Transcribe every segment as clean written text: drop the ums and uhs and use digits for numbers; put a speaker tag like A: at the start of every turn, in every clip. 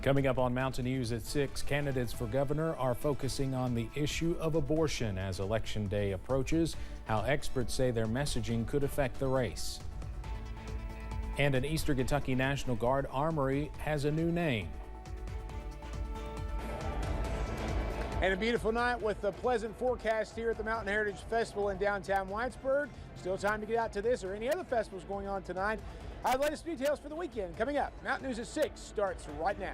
A: Coming up on Mountain News at 6, candidates for governor are focusing on the issue of abortion as Election Day approaches, how experts say their messaging could affect the race. And an Eastern Kentucky National Guard armory has a new name.
B: And a beautiful night with a pleasant forecast here at the Mountain Heritage Festival in downtown Whitesburg. Still time to get out to this or any other festivals going on tonight. Our latest details for the weekend coming up. Mountain News at 6 starts right now.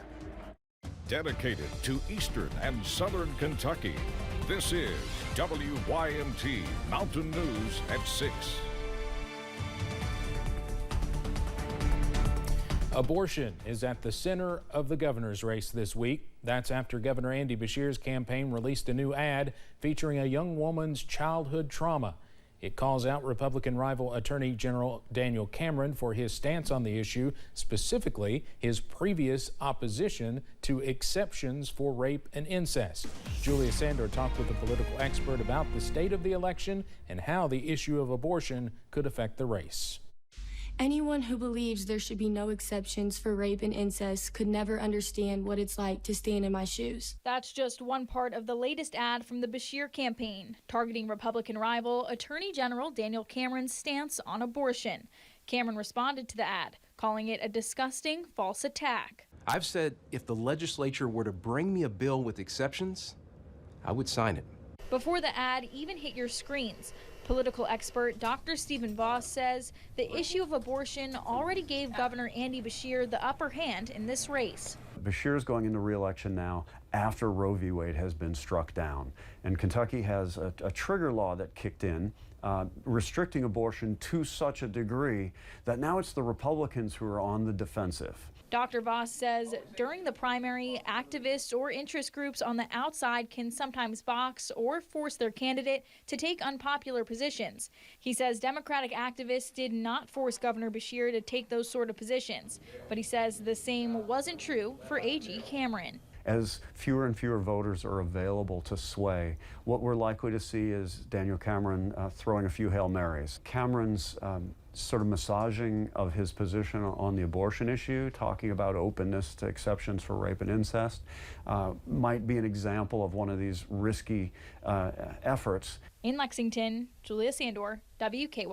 C: Dedicated to Eastern and Southern Kentucky, this is WYMT Mountain News at 6.
A: Abortion is at the center of the governor's race this week. That's after Governor Andy Beshear's campaign released a new ad featuring a young woman's childhood trauma. It calls out Republican rival Attorney General Daniel Cameron for his stance on the issue, specifically his previous opposition to exceptions for rape and incest. Julia Sandor talked with a political expert about the state of the election and how the issue of abortion could affect the race.
D: Anyone who believes there should be no exceptions for rape and incest could never understand what it's like to stand in my shoes.
E: That's just one part of the latest ad from the Beshear campaign, targeting Republican rival Attorney General Daniel Cameron's stance on abortion. Cameron responded to the ad, calling it a disgusting false attack.
F: I've said if the legislature were to bring me a bill with exceptions, I would sign it.
E: Before the ad even hit your screens, political expert Dr. Stephen Voss says the issue of abortion already gave Governor Andy Beshear the upper hand in this race.
G: Beshear is going into re-election now after Roe v. Wade has been struck down. And Kentucky has a trigger law that kicked in, restricting abortion to such a degree that now it's the Republicans who are on the defensive.
E: Dr. Voss says during the primary, activists or interest groups on the outside can sometimes box or force their candidate to take unpopular positions. He says Democratic activists did not force Governor Beshear to take those sort of positions, but he says the same wasn't true for AG Cameron.
G: As fewer and fewer voters are available to sway, what we're likely to see is Daniel Cameron throwing a few Hail Marys. Cameron's sort of massaging of his position on the abortion issue, talking about openness to exceptions for rape and incest, might be an example of one of these risky efforts.
E: In Lexington, Julia Sandor, WKY.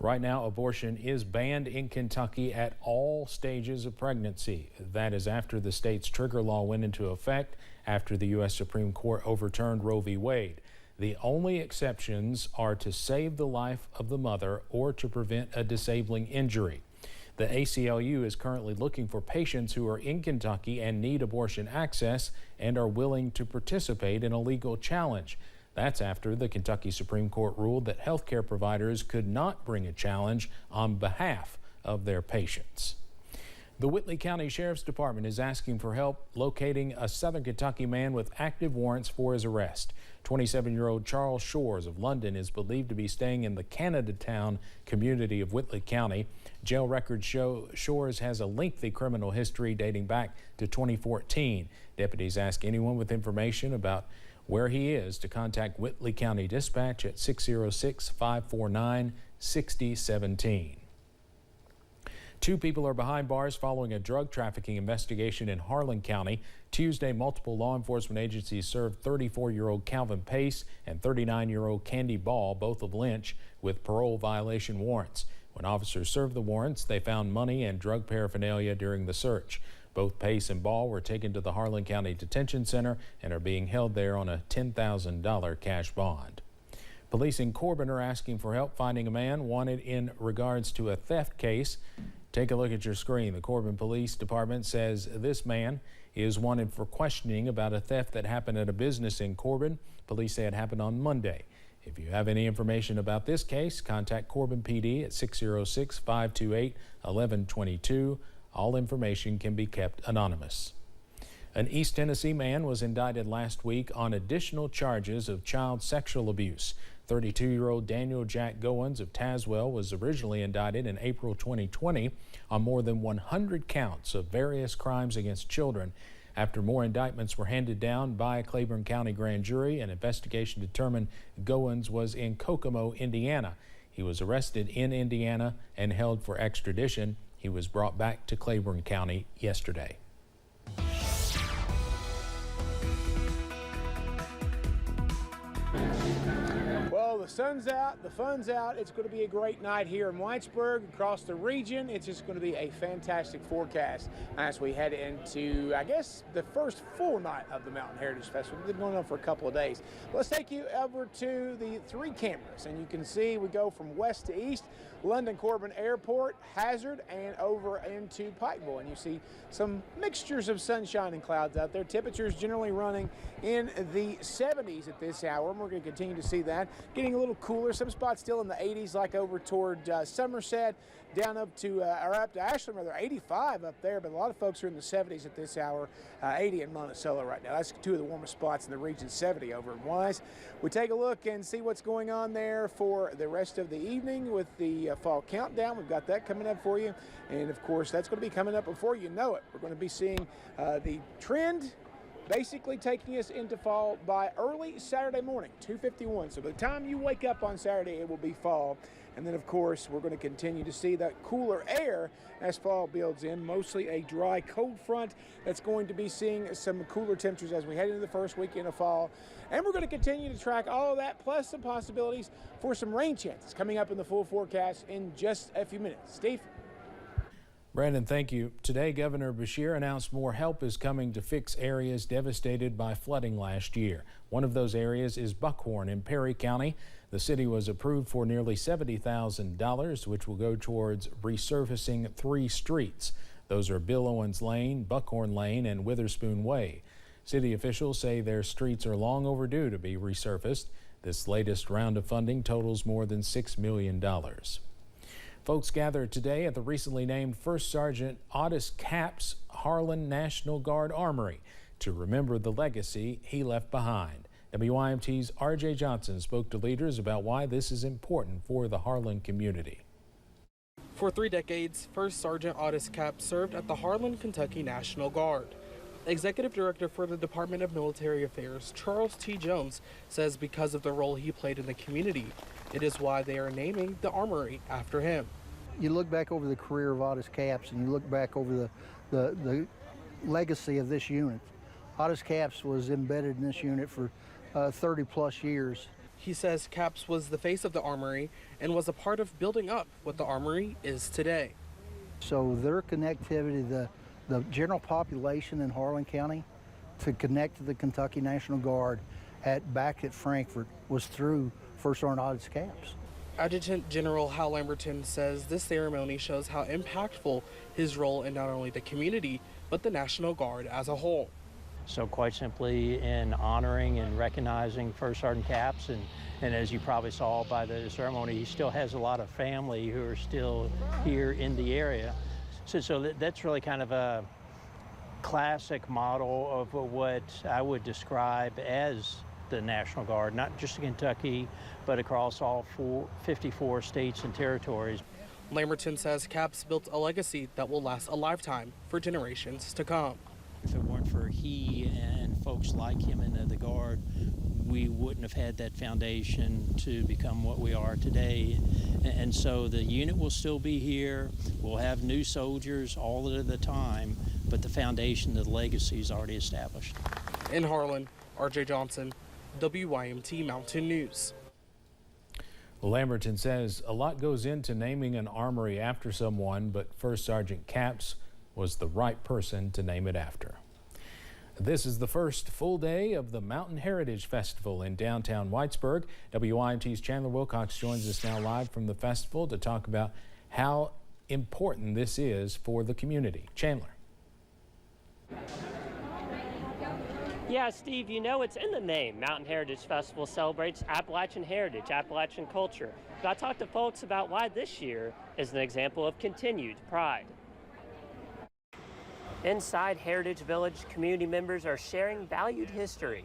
A: Right now, abortion is banned in Kentucky at all stages of pregnancy. That is after the state's trigger law went into effect after the U.S. Supreme Court overturned Roe v. Wade. The only exceptions are to save the life of the mother or to prevent a disabling injury. The ACLU is currently looking for patients who are in Kentucky and need abortion access and are willing to participate in a legal challenge. That's after the Kentucky Supreme Court ruled that healthcare providers could not bring a challenge on behalf of their patients. The Whitley County Sheriff's Department is asking for help locating a Southern Kentucky man with active warrants for his arrest. 27-year-old Charles Shores of London is believed to be staying in the Canada Town community of Whitley County. Jail records show Shores has a lengthy criminal history dating back to 2014. Deputies ask anyone with information about where he is to contact Whitley County Dispatch at 606-549-6017. Two people are behind bars following a drug trafficking investigation in Harlan County. Tuesday, multiple law enforcement agencies served 34-year-old Calvin Pace and 39-year-old Candy Ball, both of Lynch, with parole violation warrants. When officers served the warrants, they found money and drug paraphernalia during the search. Both Pace and Ball were taken to the Harlan County Detention Center and are being held there on a $10,000 cash bond. Police in Corbin are asking for help finding a man wanted in regards to a theft case. Take a look at your screen. The Corbin Police Department says this man is wanted for questioning about a theft that happened at a business in Corbin. Police say it happened on Monday. If you have any information about this case, contact Corbin PD at 606-528-1122. All information can be kept anonymous. An East Tennessee man was indicted last week on additional charges of child sexual abuse. 32-year-old Daniel Jack Goins of Tazewell was originally indicted in April 2020 on more than 100 counts of various crimes against children. After more indictments were handed down by a Claiborne County grand jury, an investigation determined Goins was in Kokomo, Indiana. He was arrested in Indiana and held for extradition. He was brought back to Claiborne County yesterday.
B: Well, the sun's out, the fun's out. It's going to be a great night here in Whitesburg, across the region. It's just going to be a fantastic forecast as we head into, I guess, the first full night of the Mountain Heritage Festival. It's been going on for a couple of days. Let's take you over to the 3 cameras, and you can see we go from west to east, London Corbin Airport, Hazard, and over into Pikeville. And you see some mixtures of sunshine and clouds out there. Temperatures generally running in the 70s at this hour, and we're going to continue to see that. Getting a little cooler, some spots still in the 80s, like over toward Somerset, down up to, or up to Ashland, rather, 85 up there, but a lot of folks are in the 70s at this hour, 80 in Monticello right now. That's 2 of the warmest spots in the region, 70 over in Wise. We take a look and see what's going on there for the rest of the evening with the fall countdown. We've got that coming up for you, and of course, that's going to be coming up before you know it. We're going to be seeing the trend basically taking us into fall by early Saturday morning, 2:51. So by the time you wake up on Saturday, it will be fall. And then, of course, we're going to continue to see that cooler air as fall builds in, mostly a dry, cold front that's going to be seeing some cooler temperatures as we head into the first weekend of fall. And we're going to continue to track all of that, plus some possibilities for some rain chances coming up in the full forecast in just a few minutes. Steve?
A: Brandon, thank you. Today, Governor Beshear announced more help is coming to fix areas devastated by flooding last year. One of those areas is Buckhorn in Perry County. The city was approved for nearly $70,000, which will go towards resurfacing 3 streets. Those are Bill Owens Lane, Buckhorn Lane, and Witherspoon Way. City officials say their streets are long overdue to be resurfaced. This latest round of funding totals more than $6 million. Folks gathered today at the recently named First Sergeant Otis Capps Harlan National Guard Armory to remember the legacy he left behind. WYMT's R.J. Johnson spoke to leaders about why this is important for the Harlan community.
H: For 3 decades, First Sergeant Otis Capps served at the Harlan, Kentucky National Guard. Executive Director for the Department of Military Affairs, Charles T. Jones, says because of the role he played in the community, it is why they are naming the armory after him.
I: You look back over the career of Otis Capps and you look back over the legacy of this unit. Otis Capps was embedded in this unit for 30 plus years.
H: He says Capps was the face of the armory and was a part of building up what the armory is today.
I: So their connectivity, the general population in Harlan County to connect to the Kentucky National Guard back at Frankfort was through First Sergeant Otis Capps.
H: Adjutant General Hal Lamberton says this ceremony shows how impactful his role in not only the community, but the National Guard as a whole.
J: So quite simply in honoring and recognizing First Sergeant Capps, and as you probably saw by the ceremony, he still has a lot of family who are still here in the area. So that's really kind of a classic model of what I would describe as the National Guard, not just in Kentucky, but across all 54 states and territories.
H: Lamberton says Capps built a legacy that will last a lifetime for generations to come.
J: If it weren't for he and folks like him in the Guard, we wouldn't have had that foundation to become what we are today. And so the unit will still be here. We'll have new soldiers all of the time, but the foundation, the legacy is already established.
H: In Harlan, R.J. Johnson, WYMT Mountain News.
A: Lamberton says a lot goes into naming an armory after someone, but First Sergeant Capps was the right person to name it after. This is the first full day of the Mountain Heritage Festival in downtown Whitesburg. WYMT's Chandler Wilcox joins us now live from the festival to talk about how important this is for the community. Chandler.
K: Yeah, Steve, you know it's in the name. Mountain Heritage Festival celebrates Appalachian heritage, Appalachian culture. But I talked to folks about why this year is an example of continued pride. Inside Heritage Village, community members are sharing valued history.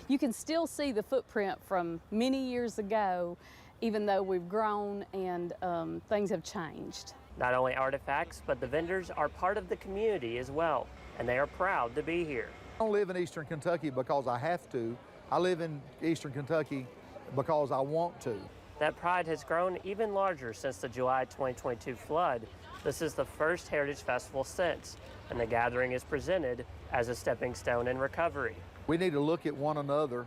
L: You can still see the footprint from many years ago, even though we've grown and things have changed.
K: Not only artifacts, but the vendors are part of the community as well, and they are proud to be here.
M: I don't live in Eastern Kentucky because I have to. I live in Eastern Kentucky because I want to.
K: That pride has grown even larger since the July 2022 flood. This is the first Heritage Festival since, and the gathering is presented as a stepping stone in recovery.
M: We need to look at one another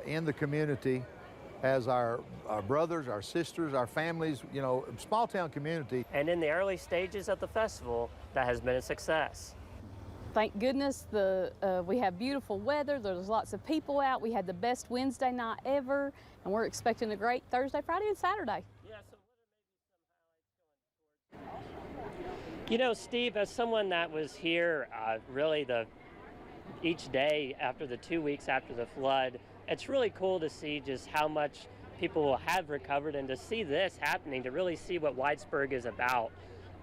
M: in the community as our brothers, our sisters, our families, you know, small town community.
K: And in the early stages of the festival, that has been a success.
L: Thank goodness we have beautiful weather. There's lots of people out. We had the best Wednesday night ever, and we're expecting a great Thursday, Friday, and Saturday.
K: You know, Steve, as someone that was here really each day after the 2 weeks after the flood, it's really cool to see just how much people have recovered and to see this happening, to really see what Whitesburg is about.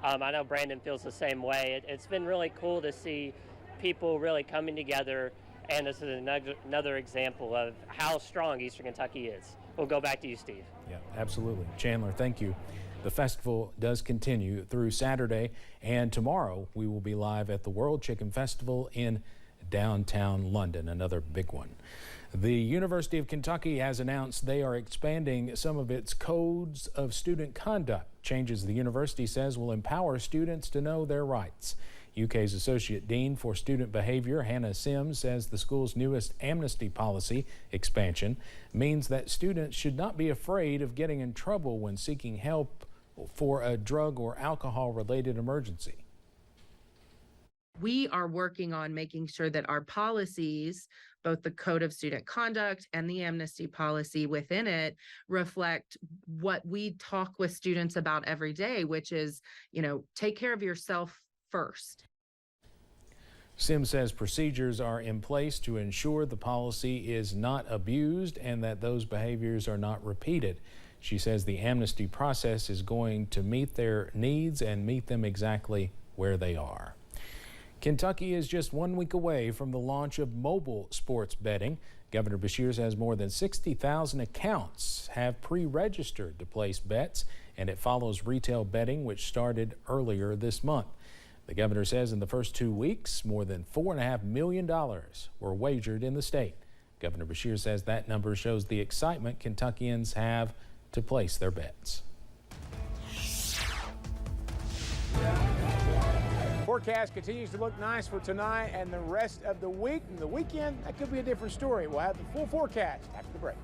K: I know Brandon feels the same way. It's been really cool to see people really coming together, and this is another example of how strong Eastern Kentucky is. We'll go back to you, Steve.
A: Yeah, absolutely. Chandler, thank you. The festival does continue through Saturday, and tomorrow we will be live at the World Chicken Festival in downtown London, another big one. The University of Kentucky has announced they are expanding some of its codes of student conduct. Changes the university says will empower students to know their rights. UK's Associate Dean for Student Behavior, Hannah Sims, says the school's newest amnesty policy expansion means that students should not be afraid of getting in trouble when seeking help for a drug or alcohol-related emergency.
N: We are working on making sure that our policies, both the Code of Student Conduct and the amnesty policy within it, reflect what we talk with students about every day, which is, you know, take care of yourself first.
A: Sims says procedures are in place to ensure the policy is not abused and that those behaviors are not repeated. She says the amnesty process is going to meet their needs and meet them exactly where they are. Kentucky is just 1 week away from the launch of mobile sports betting. Governor Beshear says more than 60,000 accounts have pre-registered to place bets, and it follows retail betting, which started earlier this month. The governor says in the first 2 weeks, more than $4.5 million were wagered in the state. Governor Beshear says that number shows the excitement Kentuckians have to place their bets.
B: Forecast continues to look nice for tonight and the rest of the week. And the weekend, that could be a different story. We'll have the full forecast after the break.